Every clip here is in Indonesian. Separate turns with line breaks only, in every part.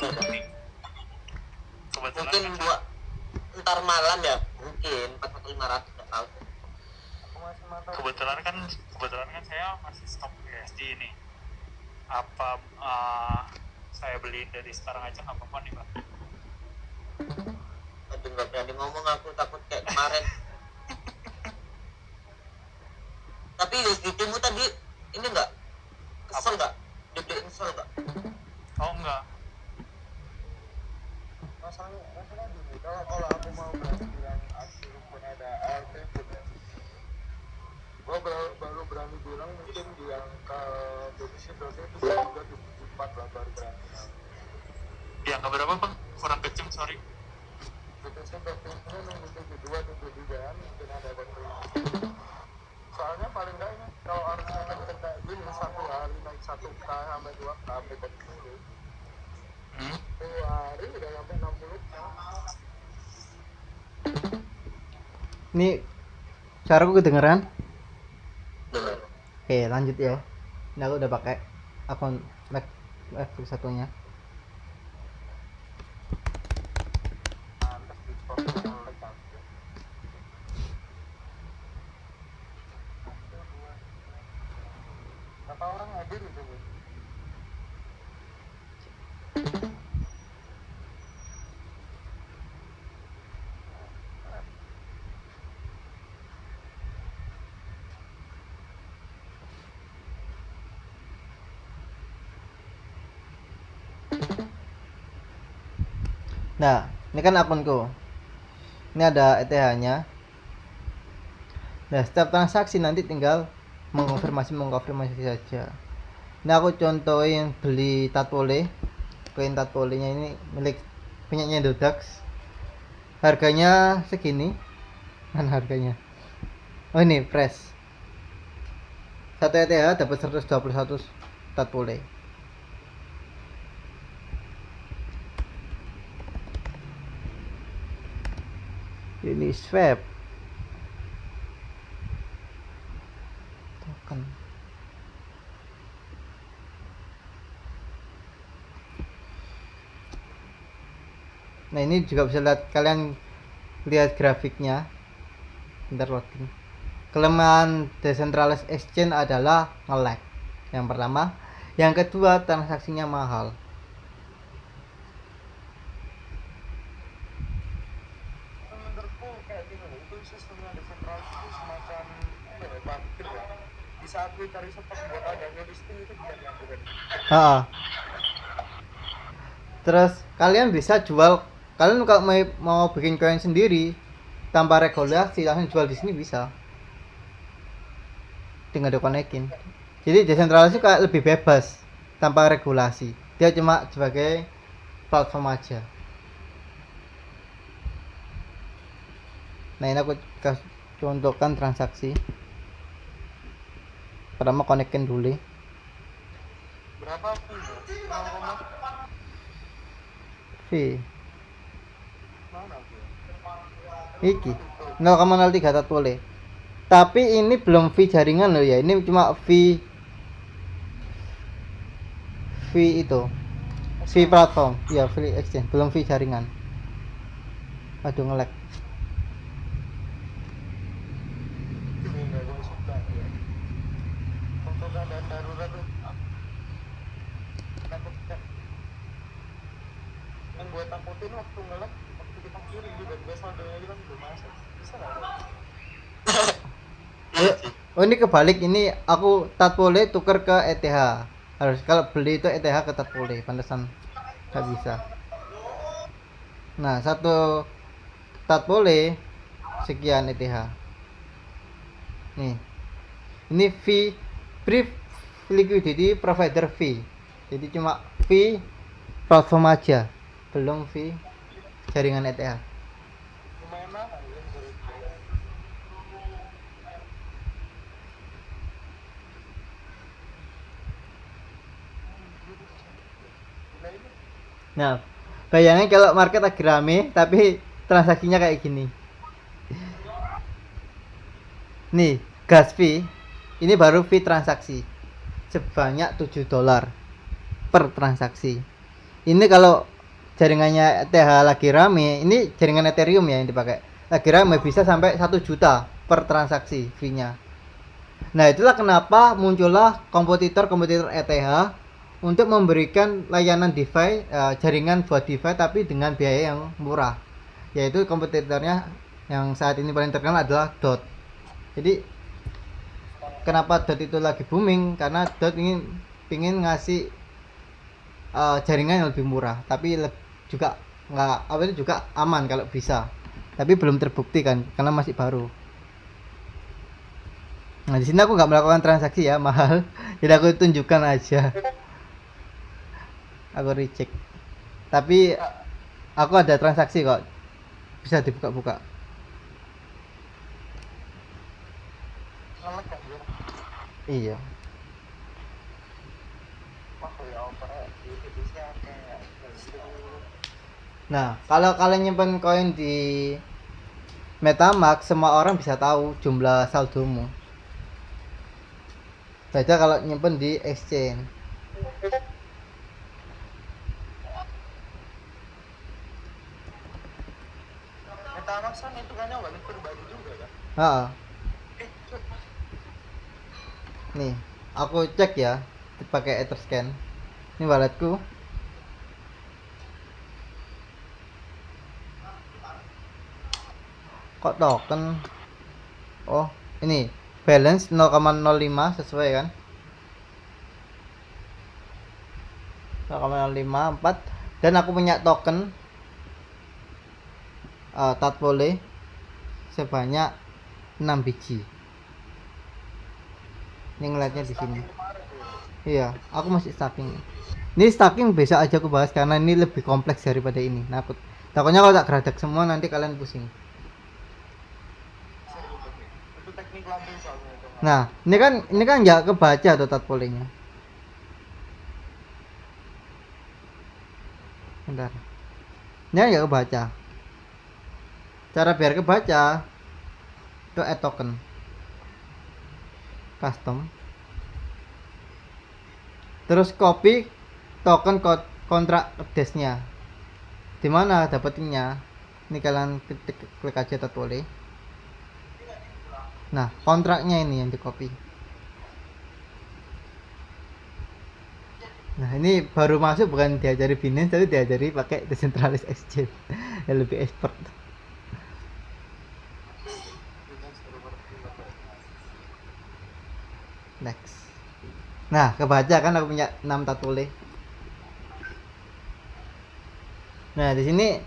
nih. Kebetulan
Mungkin
kan
buat ntar malam ya, mungkin 4.500 nggak tahu.
kebetulan kan saya masih stok USD ini. Apa saya beliin dari sekarang aja nggak apa-apa nih Bang?
Aduh, nggak berani ngomong, aku takut kayak kemarin. Tapi USDT-mu tadi ini nggak kesel nggak? Dibeli insel nggak?
Oh enggak.
Masalah gini, kalau aku mau bilang asli pun ada ART pun ya, gue baru berani bilang mungkin di angka defisit.nya itu juga 24 lah baru berani.
Di angka berapa Bang? Kurang kenceng, sorry.
Defisit.nya nunggu 72, 73 mungkin ada konfirmasi. Soalnya paling enggak ini kalau harusnya ngejar kayak gini satu hari naik 1K sampai 2K sampai dulu. 2 hari udah sampai 60K.
Ini suaraku kedengeran?
Bener.
Oke, lanjut ya. Ini aku udah pakai akun Netflix satunya.
Pantes di proses berapa orang hadir itu Bu?
Nah, ini kan akunku. Ini ada ETH-nya. Nah, setiap transaksi nanti tinggal mengkonfirmasi saja. Ini aku contohin beli Tatpole. Koin Tatpole-nya ini milik punyanya Dodax. Harganya segini. Mana harganya? Oh, ini fresh. 1 ETH dapat 121 Tatpole. Ini swap token. Nah, ini juga bisa lihat, kalian lihat grafiknya. Bentar loading. Kelemahan decentralized exchange adalah nge-lag. Yang pertama, yang kedua transaksinya mahal.
Menurutku kayak gini loh, itu sistemnya desentral itu semacam apa ya, parkir ya. Di saat lu cari spot buat adanya listing itu biar yang bukan.
Terus kalian bisa jual, kalian kalau mau bikin koin sendiri tanpa regulasi langsung jual di sini bisa. Tinggal dikonekin. Jadi desentralisasi kayak lebih bebas tanpa regulasi. Dia cuma sebagai platform aja. Nah, ini aku contohkan transaksi. Pertama konekin dulu.
Berapa fee? 0,
Fee.
mana fee?
Iki 0,03 Tatpole. Tapi ini belum fee jaringan loh ya. Ini cuma fee itu. Fee platform. Ya, fee exchange, belum fee jaringan. Aduh, nge-lag.
Ini nggak gue suka ya. Untuk keadaan darurat tuh takut kan. Yang gue takutin waktu ngelak, waktu kita kirim juga gue saldonya aja kan belum masuk. Bisa nggak?
Oh, ini kebalik, ini aku Tatpole tuker ke ETH. Harus kalau beli itu ETH ke Tatpole, pantesan nggak bisa. Nah, 1 Tatpole sekian ETH. Nih. Ini fee brief liquidity provider fee. Jadi cuma fee platform aja, belum fee jaringan ETH.
Lumayan mahal ya menurut gue. Nah ini
Nah, bayangin kalau market lagi rame tapi transaksinya kayak gini. Nih, gas fee ini baru fee transaksi sebanyak $7 per transaksi. ini kalau jaringannya ETH lagi rame, ini jaringan Ethereum ya yang dipakai. Lagi rame bisa sampai 1 juta per transaksi fee-nya. Nah, itulah kenapa muncullah kompetitor-kompetitor ETH untuk memberikan layanan DeFi, jaringan buat DeFi tapi dengan biaya yang murah. Yaitu kompetitornya yang saat ini paling terkenal adalah DOT. Jadi kenapa DOT itu lagi booming? Karena DOT ingin ngasih jaringan yang lebih murah, tapi juga juga aman kalau bisa. Tapi belum terbukti kan, karena masih baru. Nah, di sini aku nggak melakukan transaksi ya, mahal. Jadi aku tunjukkan aja. Aku reject. Tapi aku ada transaksi kok. Bisa dibuka-buka.
ngelek kan dia.
Iya.
Wah ya opera di fitusnya kayak gitu.
Nah, kalau kalian nyimpen koin di MetaMask, semua orang bisa tahu jumlah saldomu. Beda kalau nyimpen di exchange.
Metamask kan itu kan wallet pribadi juga kan.
Heeh. Nih, aku cek ya pakai Etherscan. Ini walletku. Kok token? Oh, ini balance 0,05 sesuai kan? 0,054 dan aku punya token Tatpole sebanyak 6 biji. Ini ngeliatnya di sini. Iya, aku masih stacking. Ini stacking bisa aja aku bahas karena ini lebih kompleks daripada ini. Takutnya kalau tak geradak semua nanti kalian pusing.
Itu teknik lambung soalnya itu.
Nah, ini kan nggak kebaca tuh Tatpole-nya. Bentar. Ini nggak kebaca. Cara biar kebaca itu add token. Custom. Terus copy token kontrak address-nya. Di mana dapetinnya? Ini kalian klik aja Tatpole. Nah, kontraknya ini yang di copy. Nah, ini baru masuk bukan diajari Binance tapi diajari pakai decentralized exchange. Yang lebih expert. Next. Nah, kebaca kan aku punya 6 Tatpole. Nah, di sini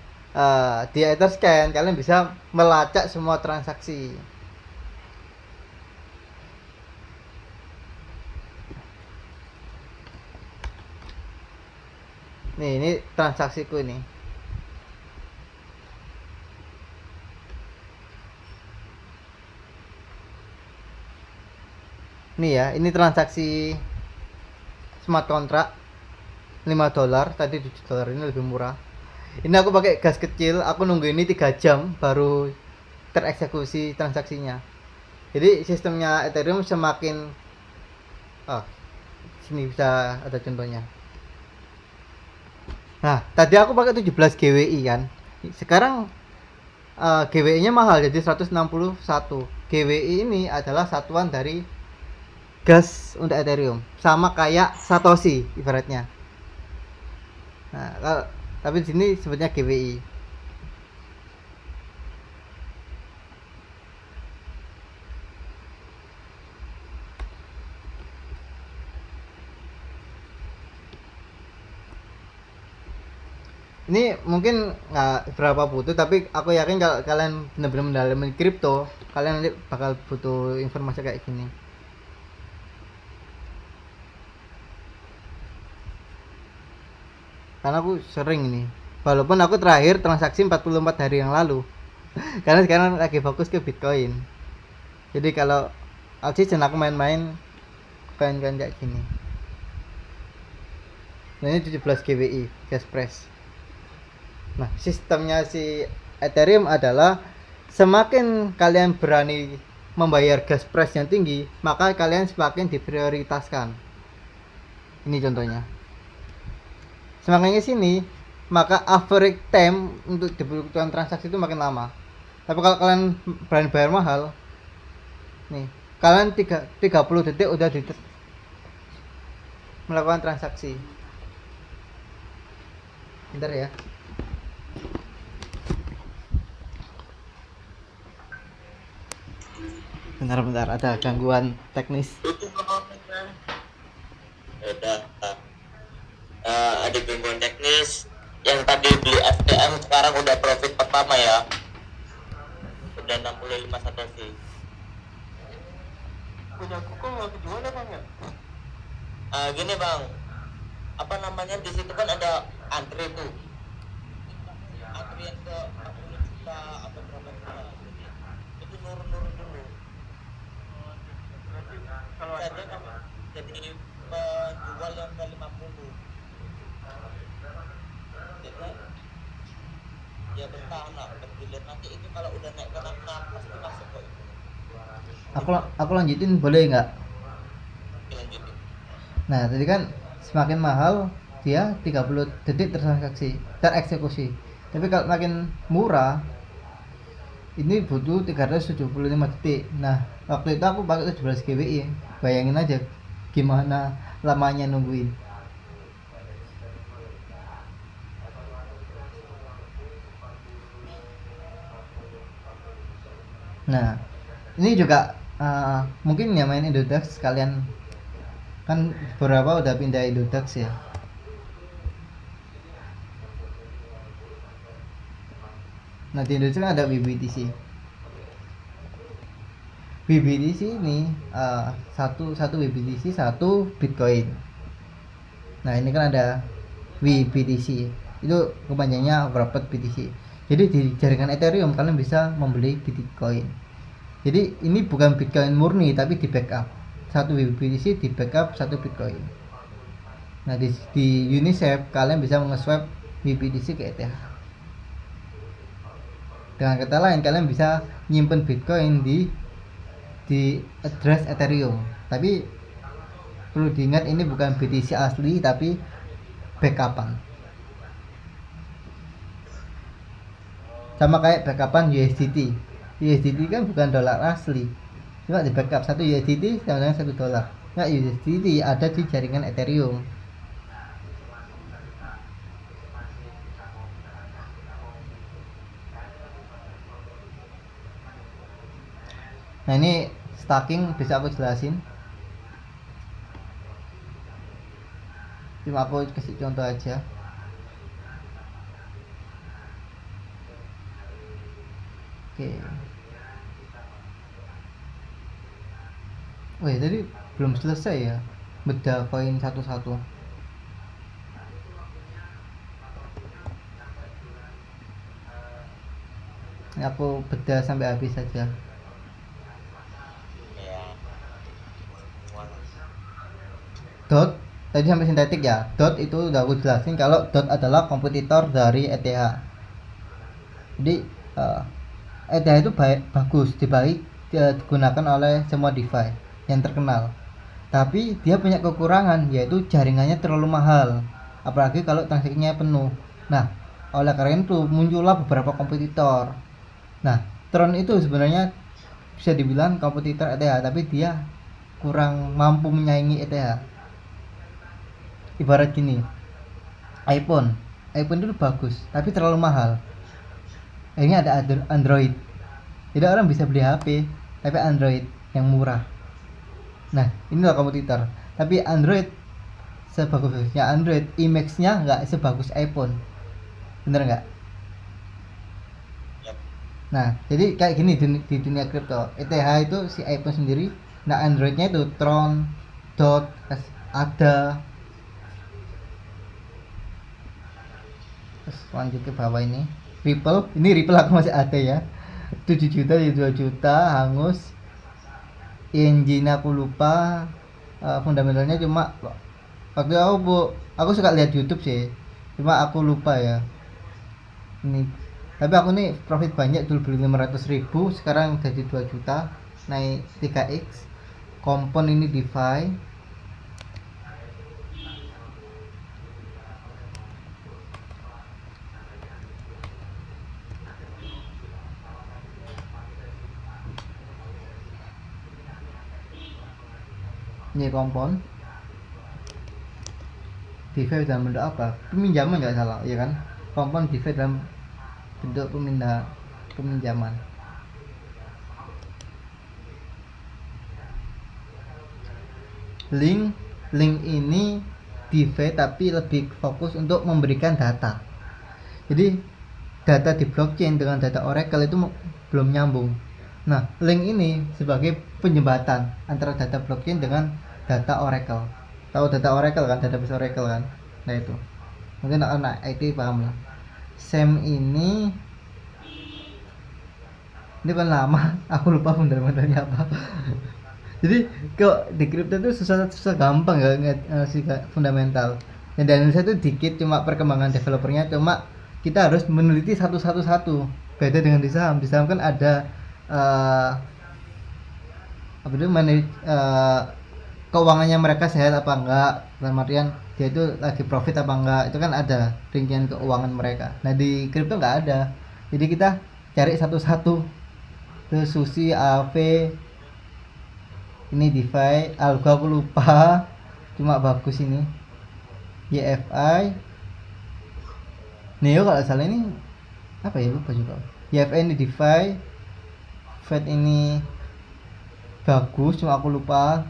di Etherscan kalian bisa melacak semua transaksi. Nih, ini transaksiku ini. Nih ya, ini transaksi smart contract $5, tadi $7, ini lebih murah. Ini aku pakai gas kecil, aku nunggu ini 3 jam baru tereksekusi transaksinya. Jadi sistemnya Ethereum semakin sini bisa ada contohnya. Nah, tadi aku pakai 17 GWI kan. Sekarang GWI-nya mahal jadi 161. GWI ini adalah satuan dari gas untuk Ethereum, sama kayak Satoshi ibaratnya. Nah, tapi di sini sebutnya GWI. Ini mungkin nggak berapa butuh, tapi aku yakin kalau kalian benar-benar mendalami kripto, kalian nanti bakal butuh informasi kayak gini. Karena aku sering ini, walaupun aku terakhir transaksi 44 hari yang lalu. Karena sekarang lagi fokus ke Bitcoin. Jadi kalau oxygen aku main-main koin-koin kayak gini. Nah, ini 17 GWI gas press. Nah, sistemnya si Ethereum adalah semakin kalian berani membayar gas price yang tinggi, maka kalian semakin diprioritaskan. Ini contohnya. semakin ke sini maka average time untuk dibutuhkan transaksi itu makin lama. Tapi kalau kalian berani bayar mahal nih, kalian 30 detik udah melakukan transaksi. Bentar ya. Bentar, ada gangguan teknis.
Udah. Ada gangguan teknis. Yang tadi beli FTM sekarang udah profit pertama ya. Udah 65 satoshi.
Punya aku kok nggak kejual ya bang ya?
Gini bang, apa namanya, di situ kan ada antri tuh, antrian ke 40 juta atau berapa juta, itu nurun dulu.
Berarti kalau
Saja
ada
kamu jadi penjual yang ke 50, jadi ya bertahan lah, bergilir. Nanti itu kalau udah naik ke 66 pasti masuk kok itu.
Aku lanjutin boleh nggak?
Oke, lanjutin.
Nah, tadi kan semakin mahal dia 30 detik tereksekusi. Tapi kalau makin murah ini butuh 375 detik. Nah, waktu itu aku pakai 17 GBI. Bayangin aja gimana lamanya nungguin. Nah, ini juga mungkin yang main Indodax kalian kan beberapa udah pindah Indodax ya. Nah, di Indodax kan ada BBTC. BBTC ini satu BBTC, satu Bitcoin. Nah, ini kan ada WBTC. Itu kepanjangnya Wrapped BTC. Jadi di jaringan Ethereum kalian bisa membeli Bitcoin. Jadi ini bukan Bitcoin murni tapi di backup. Satu BTC di backup satu Bitcoin. Nah, di Uniswap kalian bisa nge-swap BTC ke ETH. Dengan kata lain kalian bisa nyimpen Bitcoin di address Ethereum. Tapi perlu diingat ini bukan BTC asli tapi backupan. Sama kayak backupan USDT. USDT kan bukan dolar asli, cuma di backup satu USDT sama dengan $1. Nah, USDT ada di jaringan Ethereum. Nah, ini staking bisa aku jelasin. Cuma aku kasih contoh aja. Oke. Wih, tadi belum selesai ya beda koin satu-satu. Ini aku beda sampai habis saja.
Ya.
Dot tadi sampai sintetik ya. Dot itu udah aku jelasin kalau Dot adalah kompetitor dari ETH. Jadi ETH itu bagus, digunakan oleh semua DeFi yang terkenal. Tapi dia punya kekurangan yaitu jaringannya terlalu mahal, apalagi kalau transaksinya penuh. Nah, oleh karena itu muncullah beberapa kompetitor. Nah, Tron itu sebenarnya bisa dibilang kompetitor ETH, tapi dia kurang mampu menyaingi ETH. Ibarat gini, iPhone itu bagus tapi terlalu mahal. Ini ada Android, jadi orang bisa beli HP tapi Android yang murah. Nah, inilah kompetitor. Tapi Android sebagusnya Android, image-nya nggak sebagus iPhone, bener nggak?
Yep.
Nah, jadi kayak gini di dunia kripto, ETH itu si iPhone sendiri, nah Android-nya itu Tron, Dot, ada. Terus lanjut ke bawah ini, Ripple aku masih ada ya, 7 juta ya 2 juta hangus. Engine aku lupa, fundamentalnya cuma waktu aku suka lihat YouTube sih, cuma aku lupa ya ini. Tapi aku nih profit banyak dulu, beli 500.000 sekarang jadi 2 juta, naik 3x. Kompon ini DeFi. ini kompon DeFi dalam bentuk apa? Peminjaman nggak salah, ya kan? Kompon DeFi dalam bentuk peminjaman. Link ini DeFi tapi lebih fokus untuk memberikan data. Jadi data di blockchain dengan data Oracle itu belum nyambung. Nah, link ini sebagai penjembatan antara data blockchain dengan data Oracle. Tahu data Oracle kan, database Oracle kan? Nah itu mungkin anak IT paham lah. SEM ini kan lama, aku lupa fundamentalnya apa. Jadi kok di kripto itu susah gampang ya sih fundamental. Dan di Indonesia itu dikit, cuma perkembangan developernya, cuma kita harus meneliti satu. Beda dengan di saham kan ada keuangannya mereka sehat apa enggak, dalam artian dia itu lagi profit apa enggak, itu kan ada rincian keuangan mereka. Nah di kripto nggak ada, jadi kita cari satu-satu. Terus Susi, AV, ini DeFi, Algo aku lupa, cuma bagus ini. YFI, Neo kalau salah ini apa ya, lupa juga. YFI ini DeFi, Fed ini bagus, cuma aku lupa.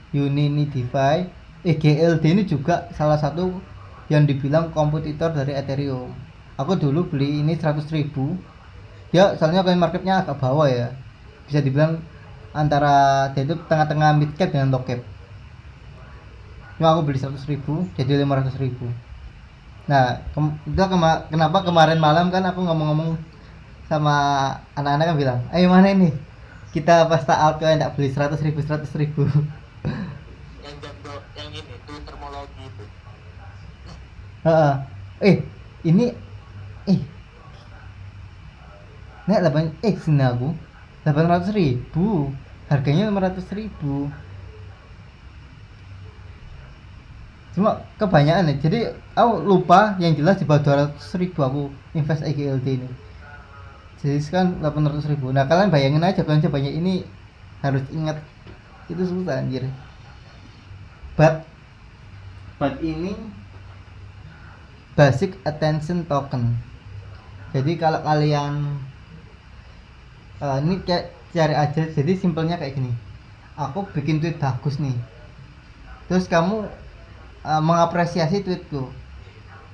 Uni ini DeFi, GLD ini juga salah satu yang dibilang kompetitor dari Ethereum. Aku dulu beli ini 100.000. Ya soalnya coin marketnya agak bawah ya, bisa dibilang antara dia itu tengah-tengah mid cap dengan low cap. Cuma aku beli 100.000 jadi 500.000. Nah kenapa kemarin malam kan aku ngomong-ngomong sama anak-anak kan bilang, ayo mana ini kita pasta altcoin tak beli 100.000.
yang ini tuh termologi itu.
Ini nek 8x ini aku 800.000, harganya 500.000. Cuma kebanyakan ya, jadi aku lupa, yang jelas di bawah 200.000 aku invest EGLD ini. Jadi sekarang 800.000. Nah kalian bayangin aja kalian banyak ini, harus ingat itu susah anjir. But ini basic attention token. Jadi kalau kalian ini kayak cari aja, jadi simpelnya kayak gini. Aku bikin tweet bagus nih, terus kamu mengapresiasi tweetku.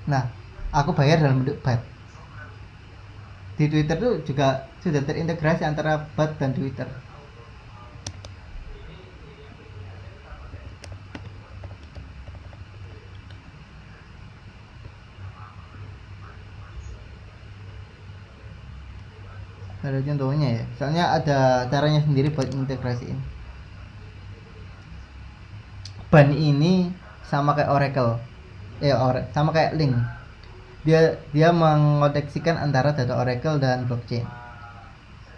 Nah aku bayar dalam bentuk BAT. Di Twitter tuh juga sudah terintegrasi antara BAT dan Twitter. Ada contohnya ya, soalnya ada caranya sendiri buat integrasiin. Ban ini sama kayak Oracle, sama kayak Link. Dia mengoneksikan antara data Oracle dan blockchain.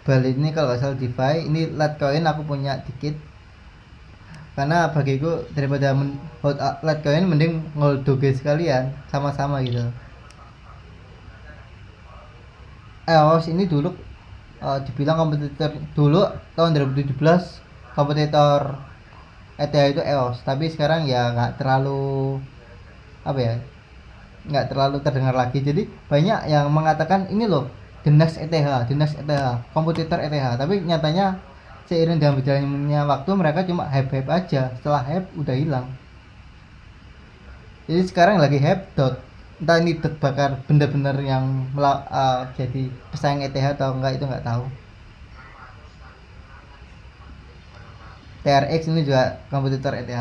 Bal ini kalau nggak salah DeFi, ini Litecoin aku punya dikit. Karena bagiku daripada hold Litecoin mending hold Doge sekalian, sama-sama gitu. EOS ini dulu dibilang kompetitor dulu tahun 2017, kompetitor ETH itu EOS, tapi sekarang ya nggak terlalu nggak terlalu terdengar lagi. Jadi banyak yang mengatakan ini loh the next ETH, kompetitor ETH, tapi nyatanya seiring dengan berjalannya waktu mereka cuma hype aja, setelah hype udah hilang. Jadi sekarang lagi hype dot, entah ini dot bakar bener-bener yang jadi pesaing ETH atau enggak, itu nggak tahu. TRX ini juga kompetitor ETH.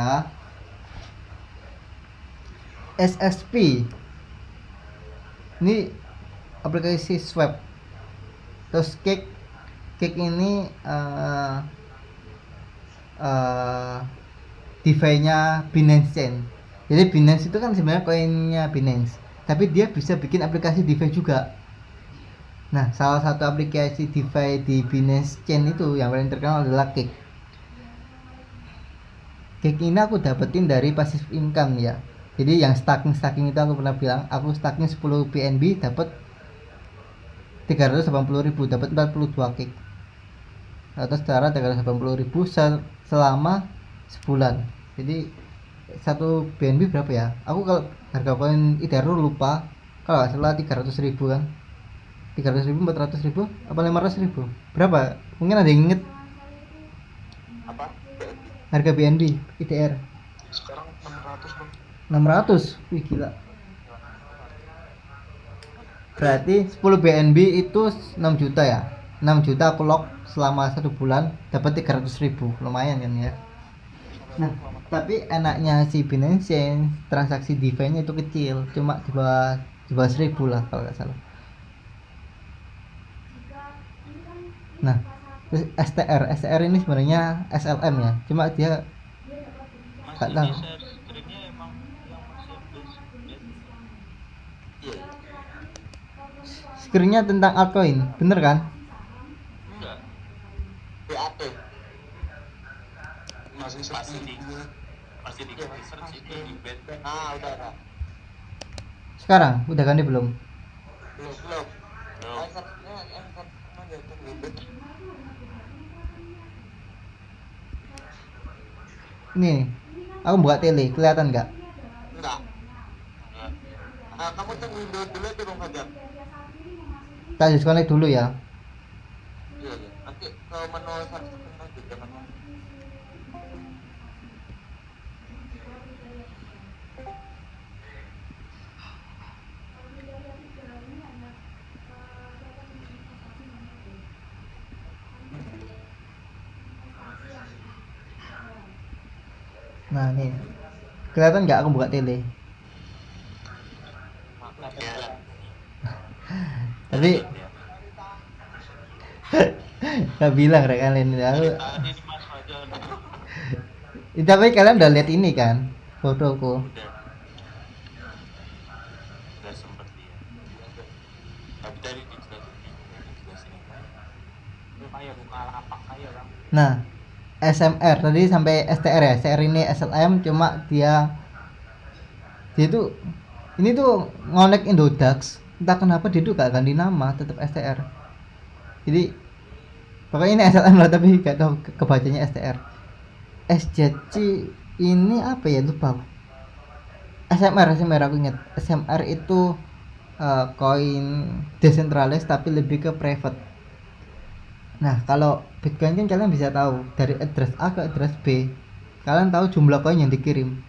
SXP ini aplikasi swap. Terus Cake ini DeFi-nya Binance Chain. Jadi Binance itu kan sebenarnya koinnya Binance, tapi dia bisa bikin aplikasi DeFi juga. Nah, salah satu aplikasi DeFi di Binance Chain itu yang paling terkenal adalah Cake. Cake ini aku dapetin dari passive income ya. Jadi yang staking itu aku pernah bilang, aku staking 10 BNB dapat 380.000, dapat 42 Cake. Atau secara 380.000 selama sebulan. Jadi satu BNB berapa ya? Aku kalau harga koin Ethereum lupa, kalau nggak salah 300.000 kan, 300.000, 400.000, apa 500.000, berapa? Mungkin ada yang inget
Apa?
harga BNB ITR.
Sekarang 600 bang.
600, wih gila. Berarti 10 BNB itu 6 juta ya. 6 juta aku lock selama 1 bulan dapat 300.000, lumayan kan ya. Nah, tapi enaknya si Binance Chain transaksi DeFi-nya itu kecil, cuma di bawah 1.000 lah kalau nggak salah. Nah, terus STR ini sebenarnya SLM ya, cuma dia nggak tahu.
Share screen-nya emang yang masih base. Iya.
Screen-nya tentang altcoin, bener kan?
Enggak. BAT.
Masih
Masih
sepi.
masih di research itu di bed.
Ah, udah.
Sekarang udah ganti belum?
Belum.
Belum.
Yang satunya dia tuh ribet.
Ini aku buka tele, kelihatan nggak?
Enggak. Kamu tunggu dulu tuh Bang Fajar.
Tak disconnect dulu ya.
Iya. Nanti ke menu search screen lagi jangan.
Nah nih, kelihatan nggak aku buka tele?
Ya.
Tapi nggak bilang rek kalian ya.
Tadi nih Mas Fajar
Tapi kalian udah lihat ini kan fotoku?
udah sempet lihat. Tapi tadi dijelasin itu kayak buka lapak kayak kan.
Nah, SMR tadi sampai STR ya. STR ini SLM, cuma dia tuh ini tuh ngonek Indodax. Entah kenapa dia tuh gak ganti nama, tetap STR. Jadi pokoknya ini SLM lah, tapi gak tahu kebacanya STR. SJC ini apa ya, lupa aku. SMR aku ingat. SMR itu koin decentralized tapi lebih ke private. Nah, kalau Bitcoin kan kalian bisa tahu dari address A ke address B. Kalian tahu jumlah koin yang dikirim.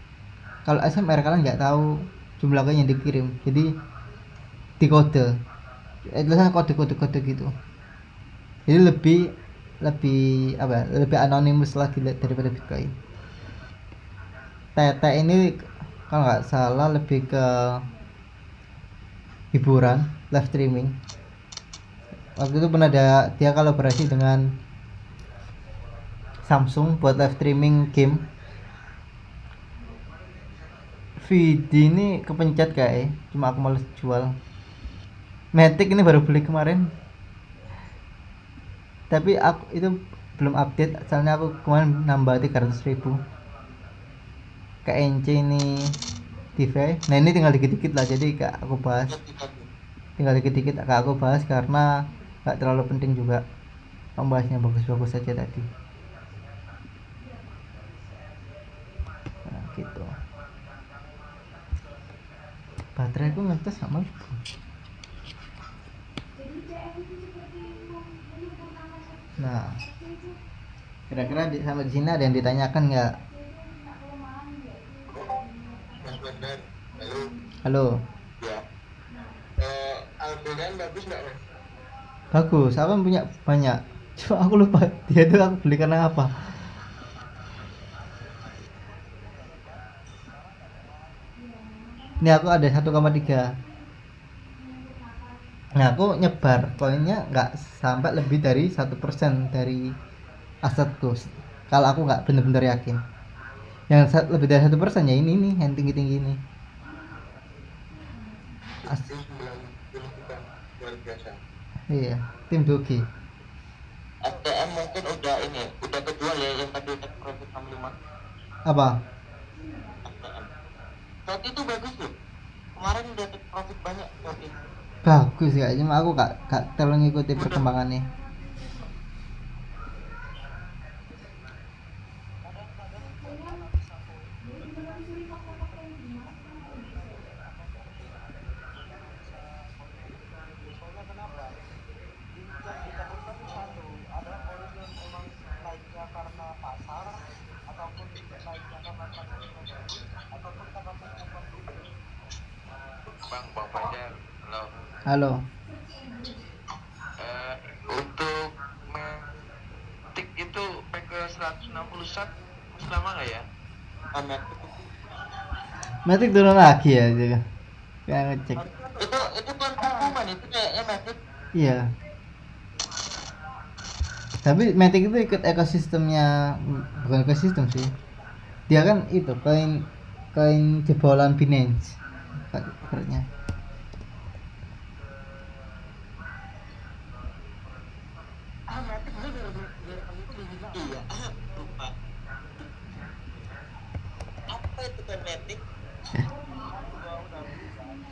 Kalau SMR kalian nggak tahu jumlah koin yang dikirim. Jadi dikode. Tulisan kode gitu. Jadi lebih apa? Lebih anonimus lagi daripada Bitcoin. TT ini kalau nggak salah lebih ke hiburan, live streaming. Waktu itu pernah ada dia kolaborasi dengan Samsung buat live streaming game. VD ini kepencet kayak, cuma aku males jual. Matic ini baru beli kemarin, tapi aku itu belum update, soalnya aku kemarin nambah 300.000. KNC ini DeFi. Nah ini tinggal dikit-dikit lah, jadi kak aku bahas. Tinggal dikit-dikit kak aku bahas karena gak terlalu penting juga, pembahasnya bagus-bagus saja tadi. Nah gitu, baterai aku ngetes sama. Nah kira-kira sampai di sini ada yang ditanyakan nggak?
Mas Bandar.
Halo.
Ya. Alderan bagus nggak Mas?
Bagus, aku kan punya banyak. Cuma aku lupa dia itu aku beli karena apa. Ini aku ada 1,3. Nah aku nyebar koinnya nggak sampai lebih dari 1% dari asetku. Kalau aku nggak bener-bener yakin. Yang lebih dari 1% ya ini nih, yang tinggi-tinggi ini.
Itu 90 juta luar biasa.
Iya, tim Dogi.
STM mungkin udah kejual ya yang tadi take profit 65.
Apa?
STM. Saat itu bagus loh. Kemarin udah take profit banyak saat itu.
Bagus ya, cuma aku gak terlalu ngikuti perkembangannya.
Ya, halo.
Halo.
Untuk Matic itu pack ke 160 watt masih lama nggak ya?
Matic itu
Matic turun lagi ya juga. Kayak ngecek.
itu kan pengumuman itu kayaknya Matic.
Iya. Tapi Matic itu ikut ekosistemnya, bukan ekosistem sih. Dia kan itu koin jebolan Binance. Ibaratnya.
Matic gue iya lupa apa itu kan Matic.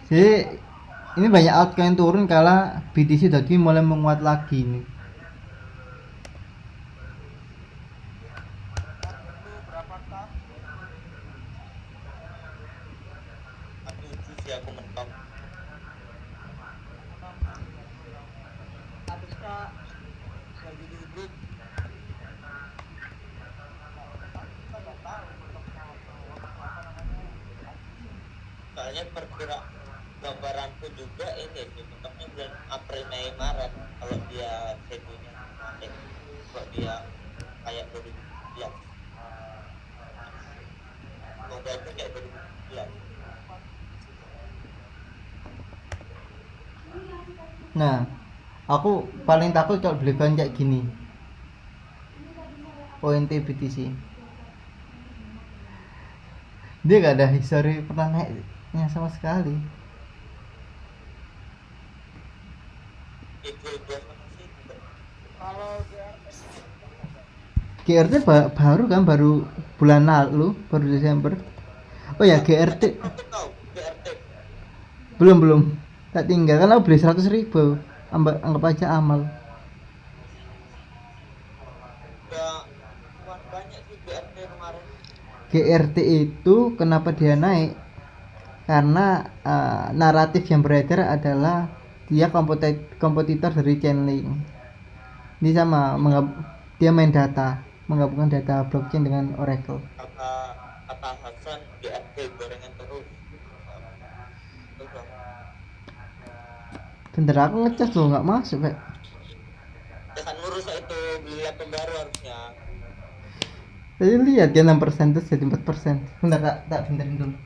Jadi ini banyak altcoin turun kala BTC tadi mulai menguat lagi nih.
Setuju sih aku mentok. Habis kak lagi duduk soalnya perkira gambaranku juga ini sih mentoknya bulan April Mei Maret kalau dia sedunya naik kalau dia kayak 2017 semoga aja kayak 2017.
Nah, aku paling takut kalau beli koin kayak gini. ONT BTC. Dia gak ada history pernah naiknya sama sekali.
Itu sama sih
Kalau
GRT baru kan, baru bulan lalu, baru Desember. Oh ya, GRT
aku tahu BRT
belum tak tinggal kan, aku beli 100.000, anggap aja amal.
udah kuat banyak sih BRT kemarin.
GRT itu kenapa dia naik, karena naratif yang beredar adalah dia kompetitor dari Chainlink. Ini sama dia main data, menggabungkan data blockchain dengan Oracle.
kata kata Hasan BRT gorengan terus itu
Bentar, aku ngecas loh, nggak masuk kayak.
jangan ngurus itu beli laptop baru harusnya.
Tadi lihat ya 6% terus jadi 4%. Bentar, tak benterin dulu.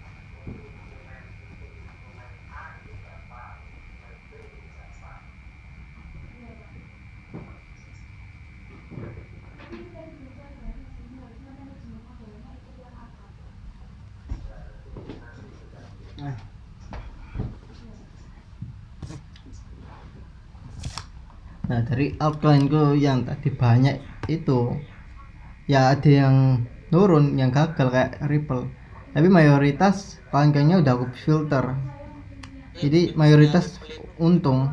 Nah, dari altcoinku yang tadi banyak itu, ya ada yang turun, yang gagal kayak Ripple. Tapi mayoritas koin-koinnya udah aku filter. Jadi mayoritas untung.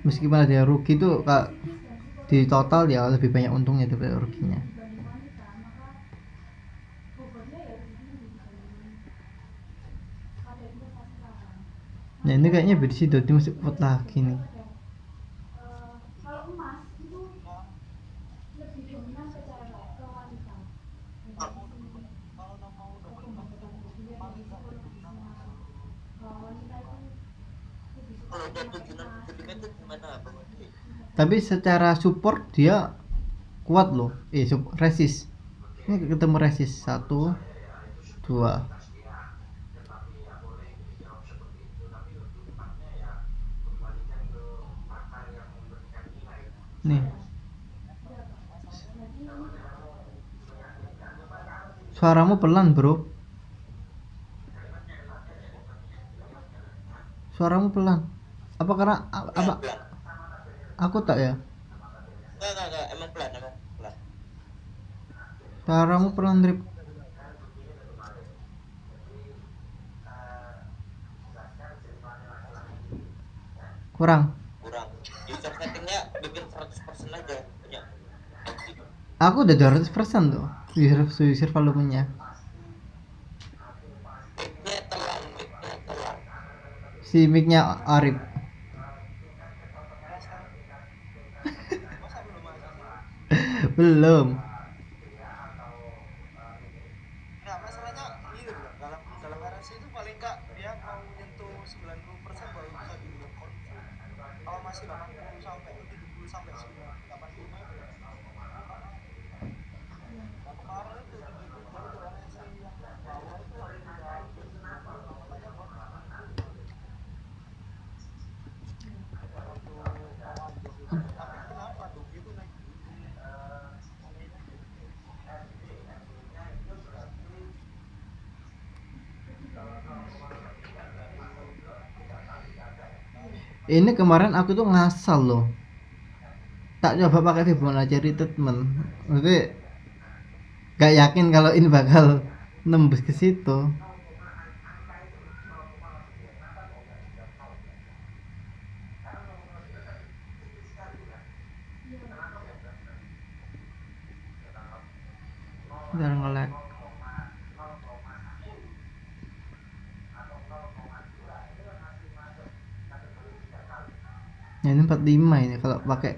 Meskipun ada yang rugi tuh, di total ya lebih banyak untungnya daripada ruginya. Nah, ini kayaknya BTC Doti masih kuat lagi nih.
Kalau udah 76 itu gimana Bang Odi?
Tapi secara support dia kuat loh. Resist. Ini ketemu resist 1, 2. Nih. Suaramu pelan, bro. Suaramu pelan. Apa karena apa? Aku tak ya.
Enggak, emang pelan.
Suaramu pelan, Rip. Kurang.
User settingnya bikin 100% aja punya.
Aku udah 200% tuh. User volumenya.
Mic-nya telan.
Si mic-nya Arif. Belum.
Nah, masalahnya iya dalam RFC itu paling enggak dia mau nyentuh 90% kalau masih 80 sampai 70 sampai 85 itu ya. Nah kemarin itu di Indonesia yang bawah itu paling bagus, makanya gua tapi kenapa tuh itu naik
Ini kemarin aku tuh ngasal loh, tak coba pakai Fibonacci treatment, maksudnya gak yakin kalau ini bakal nembus ke situ. Udah nge-lag. Ya, ini 45 ini kalau pakai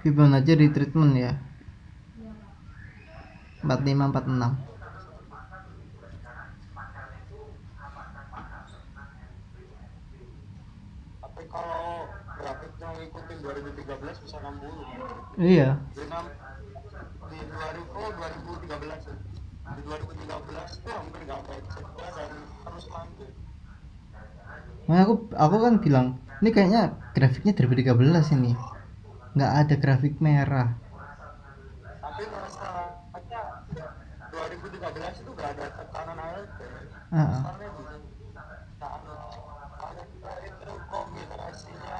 Fibonacci retreatment ya. 45 46.
tapi kalau grafiknya ngikutin 2013 bisa 60
Iya.
di 2013 ya. Di 2013 itu hampir nggak ada exitnya dan terus lanjut.
Nah, aku kan bilang ini kayaknya grafiknya 2013 ini nggak ada grafik merah.
Tapi masalahnya 2013 itu nggak ada tekanan ALT.
Ah,
Karena di nah, itu kombinasinya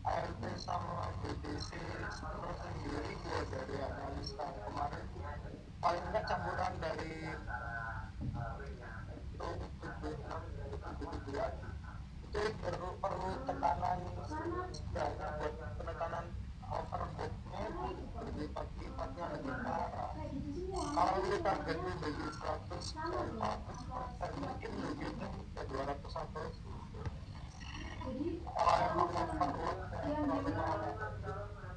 ALT sama BTC terus sendiri gua dari analisa kemarin paling nggak campuran dari itu perlu tekanan banyak buat penekanan overbooknya berlipat-lipatnya lebih parah. Kalau lu targetnya dari 100% mungkin lebih ke 200 atau kalau emang overbook terlalu parah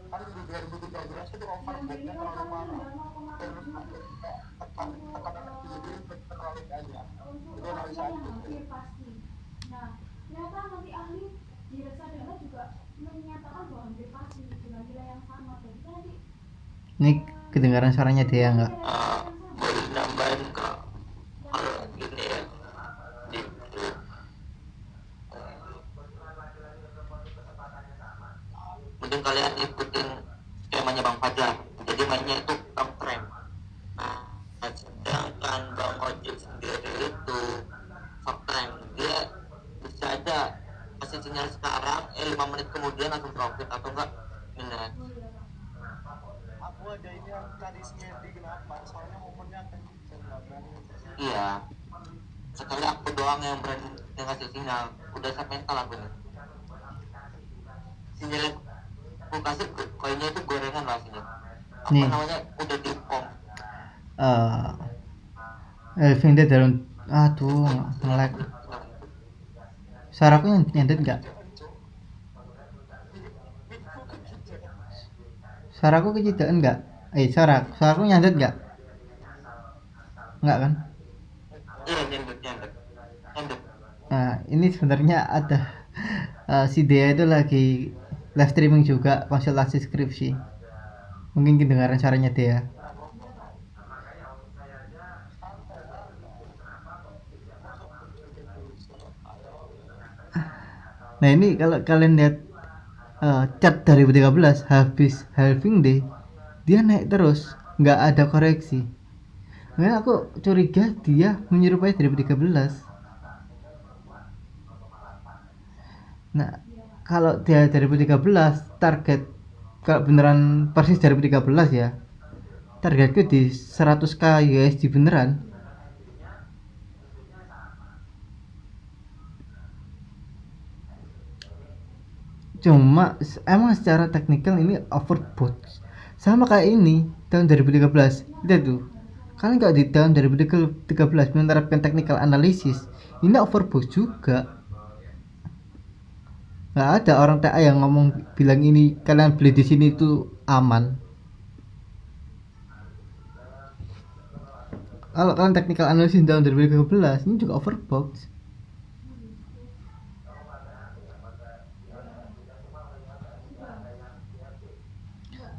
kan di 2013 itu overbooknya terlalu parah terus tekanan jadi terlalu banyak itu analisa itu.
Nah, ternyata nanti ahli di reksadana juga menyatakan bahwa hampir pasti dengan nilai yang sama. Jadi nanti
ini kedengaran suaranya dia nggak?
Boleh nambahin kak kalau gini ya di mungkin kalian ikutin skemanya Bang Fajar, jadi mainnya itu long frame. Nah, sedangkan Bang Ojek sendiri itu short time, dia bisa aja kasih sinyal sekarang 5 menit kemudian langsung profit atau enggak minus.
Aku ada ini yang tadi Smedi kenapa soalnya momennya akan nggak berani.
Iya, sekali aku doang yang berani yang kasih sinyal, udah set mental aku nih. Sinyal yang aku kasih koinnya itu gorengan lah sinyal. Apa
Nih.
namanya udah di pom.
Elvin dia dalam aduh nge-lag. Suaraku nyandet nggak? Suaraku kecidean nggak? Suaraku nyandet nggak? Nggak kan?
Iya nyendut.
Nah, ini sebenarnya ada si Dea itu lagi live streaming juga konsultasi skripsi. Mungkin kedengaran suaranya Dea. Nah, ini kalau kalian lihat chart dari 2013 habis halving day dia naik terus, nggak ada koreksi. Makanya aku curiga dia menyerupai 2013. Nah, kalau dia 2013 target kalau beneran persis 2013 ya, targetku di 100k USD beneran. Cuma emang secara teknikal ini overbought. Sama kayak ini tahun 2013. Lihat tuh. Kalian nggak di tahun 2013 menerapkan technical analysis, ini overbought juga. Nggak ada orang TA yang ngomong bilang ini kalian beli di sini itu aman. Kalau kalian technical analysis tahun 2013 ini juga overbought.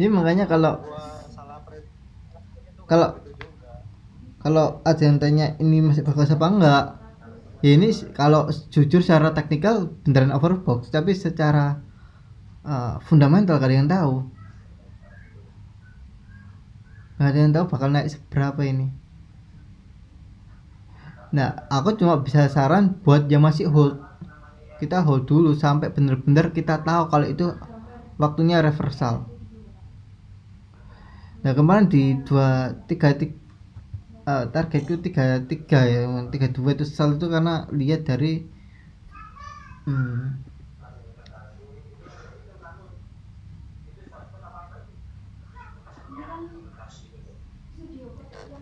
Jadi makanya kalau
gua salah prediksi itu
Kalau-
gitu juga.
ada yang tanya ini masih bagus apa enggak, ya ini kalau jujur secara teknikal beneran overbox, tapi secara fundamental gak ada yang tahu, gak ada yang tahu bakal naik seberapa ini. Nah, aku cuma bisa saran buat yang masih hold, kita hold dulu sampai bener-bener kita tahu kalau itu waktunya reversal. Nah, kemarin di 233 targetku 33 ya, 32 itu sel itu karena lihat dari
Ini kan studio yang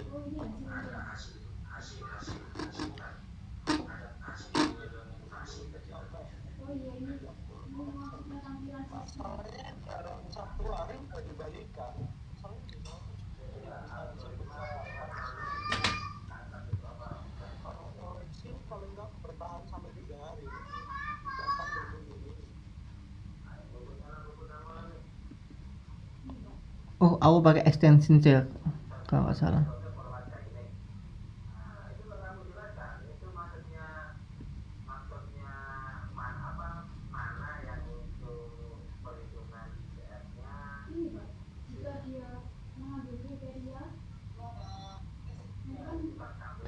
oh ini hasilnya. Oh iya ini maksudnya tampilan siswa.
Masalahnya dalam satu hari udah dibalikan. Masalahnya di sana kalau koreksi paling nggak bertahan sampai 3 hari. Bahkan berminggu-minggu.
oh aku pakai extension cell kalau nggak salah.
Ini Pak, jika dia mengambil kriteria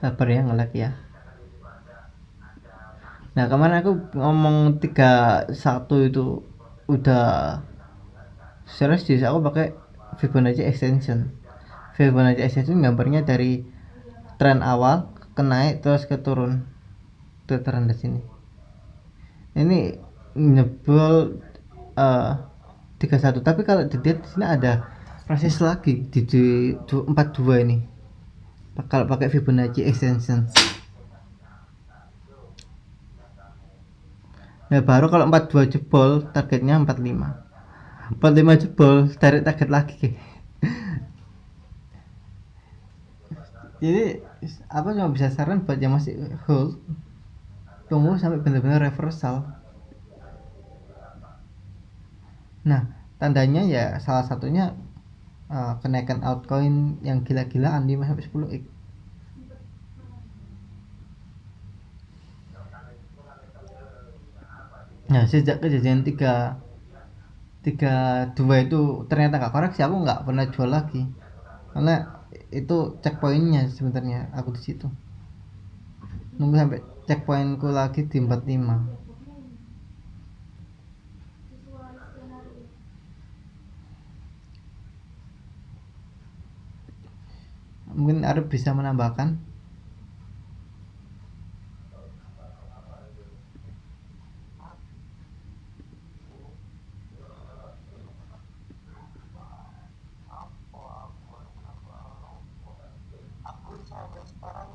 Sabar ya, nge-lag ya. Nah, kemarin aku ngomong 31 itu udah serius, aku pakai Fibonacci extension. Fibonacci extension gambarnya dari tren awal ke naik terus ke turun, ke terendah sini. Ini nyebol 31, tapi kalau dilihat di sini ada resist lagi di 42 ini. Kalau pakai Fibonacci extension. Nah, baru kalau 42 jebol targetnya 45. 45 jebol tarik target lagi. Jadi apa cuma bisa saran buat yang masih hold, tunggu sampai benar-benar reversal. Nah, tandanya ya salah satunya kenaikan altcoin yang gila-gilaan 5-10x. Nah, sejak kejadian 32 itu ternyata nggak koreksi, aku nggak pernah jual lagi karena itu checkpointnya sebenarnya aku di situ nunggu sampai checkpointku lagi di 45.
sesuai skenario.
Mungkin Arif bisa menambahkan.
Aku sampai sekarang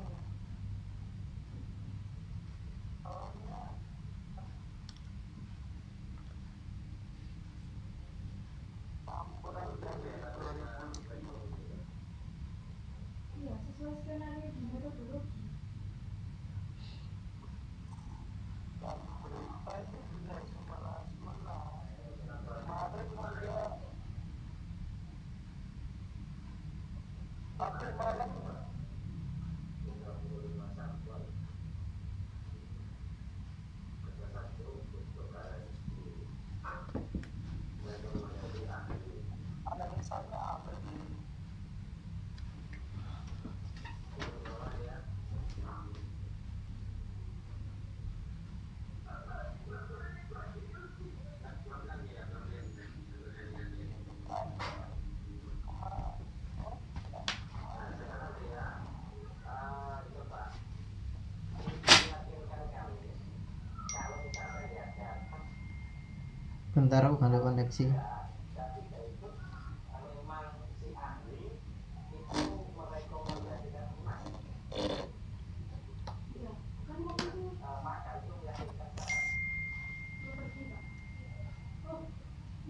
campuran dari 2007.
Iya, sesuai skenario di metodologi.
Dan berita itu tidak semena-mena. Kemarin juga tapi malam ada misalnya apa di
Bentar aku ganti koneksi.